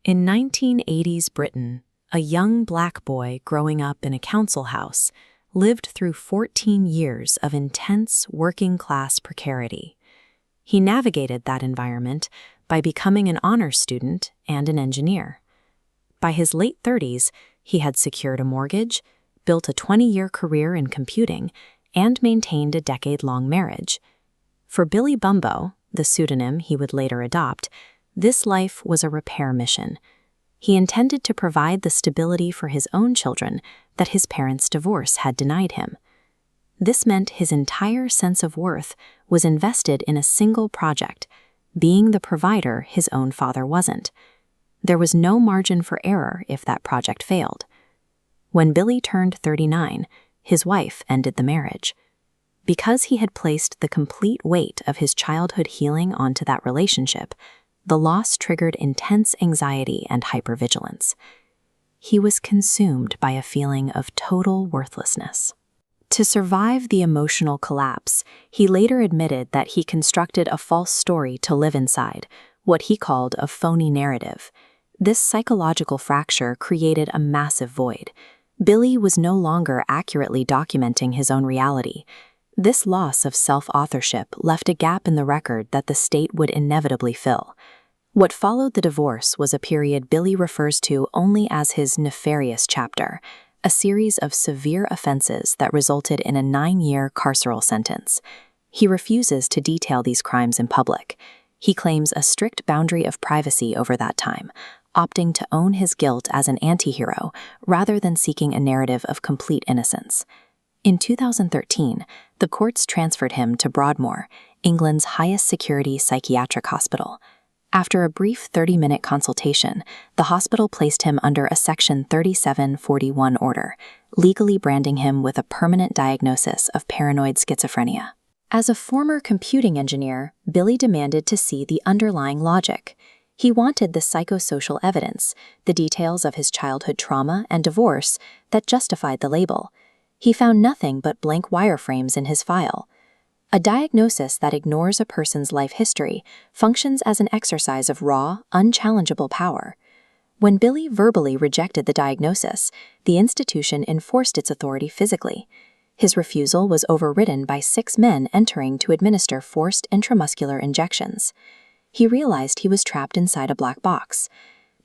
In 1980s Britain, a young black boy growing up in a council house lived through 14 years of intense working-class precarity. He navigated that environment by becoming an honors student and an engineer. By his late 30s, he had secured a mortgage, built a 20-year career in computing, and maintained a decade-long marriage. For Billy Bumbo, the pseudonym he would later adopt, this life was a repair mission. He intended to provide the stability for his own children that his parents' divorce had denied him. This meant his entire sense of worth was invested in a single project, being the provider his own father wasn't. There was no margin for error if that project failed. When Billy turned 39, his wife ended the marriage. Because he had placed the complete weight of his childhood healing onto that relationship, the loss triggered intense anxiety and hypervigilance. He was consumed by a feeling of total worthlessness. To survive the emotional collapse, he later admitted that he constructed a false story to live inside, what he called a phony narrative. This psychological fracture created a massive void. Billy was no longer accurately documenting his own reality. This loss of self-authorship left a gap in the record that the state would inevitably fill. What followed the divorce was a period Billy refers to only as his nefarious chapter, a series of severe offenses that resulted in a 9-year carceral sentence. He refuses to detail these crimes in public. He claims a strict boundary of privacy over that time, opting to own his guilt as an anti-hero rather than seeking a narrative of complete innocence. In 2013, the courts transferred him to Broadmoor, England's highest security psychiatric hospital. After a brief 30-minute consultation, the hospital placed him under a Section 3741 order, legally branding him with a permanent diagnosis of paranoid schizophrenia. As a former computing engineer, Billy demanded to see the underlying logic. He wanted the psychosocial evidence, the details of his childhood trauma and divorce that justified the label. He found nothing but blank wireframes in his file. A diagnosis that ignores a person's life history functions as an exercise of raw, unchallengeable power. When Billy verbally rejected the diagnosis, the institution enforced its authority physically. His refusal was overridden by 6 men entering to administer forced intramuscular injections. He realized he was trapped inside a black box.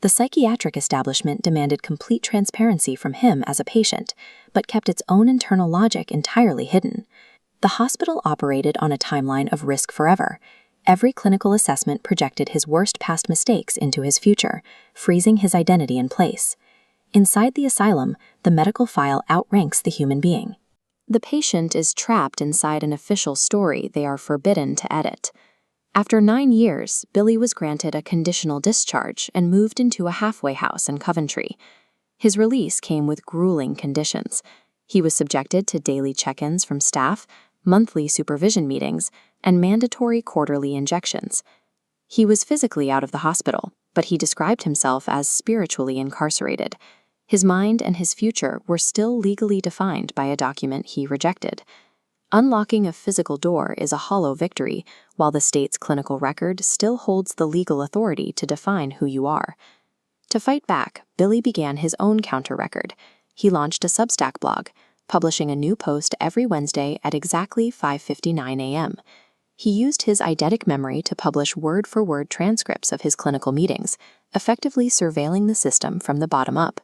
The psychiatric establishment demanded complete transparency from him as a patient, but kept its own internal logic entirely hidden. The hospital operated on a timeline of risk forever. Every clinical assessment projected his worst past mistakes into his future, freezing his identity in place. Inside the asylum, the medical file outranks the human being. The patient is trapped inside an official story they are forbidden to edit. After 9 years, Billy was granted a conditional discharge and moved into a halfway house in Coventry. His release came with grueling conditions. He was subjected to daily check-ins from staff, monthly supervision meetings, and mandatory quarterly injections. He was physically out of the hospital, but he described himself as spiritually incarcerated. His mind and his future were still legally defined by a document he rejected. Unlocking a physical door is a hollow victory, while the state's clinical record still holds the legal authority to define who you are. To fight back, Billy began his own counter-record. He launched a Substack blog, publishing a new post every Wednesday at exactly 5:59 a.m. He used his eidetic memory to publish word-for-word transcripts of his clinical meetings, effectively surveilling the system from the bottom up.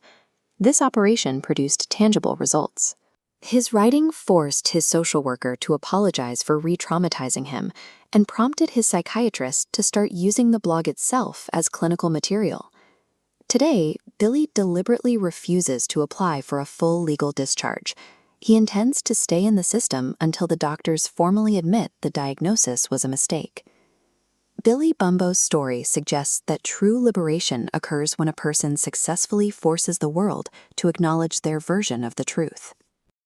This operation produced tangible results. His writing forced his social worker to apologize for re-traumatizing him and prompted his psychiatrist to start using the blog itself as clinical material. Today, Billy deliberately refuses to apply for a full legal discharge. He intends to stay in the system until the doctors formally admit the diagnosis was a mistake. Billy Bumbo's story suggests that true liberation occurs when a person successfully forces the world to acknowledge their version of the truth.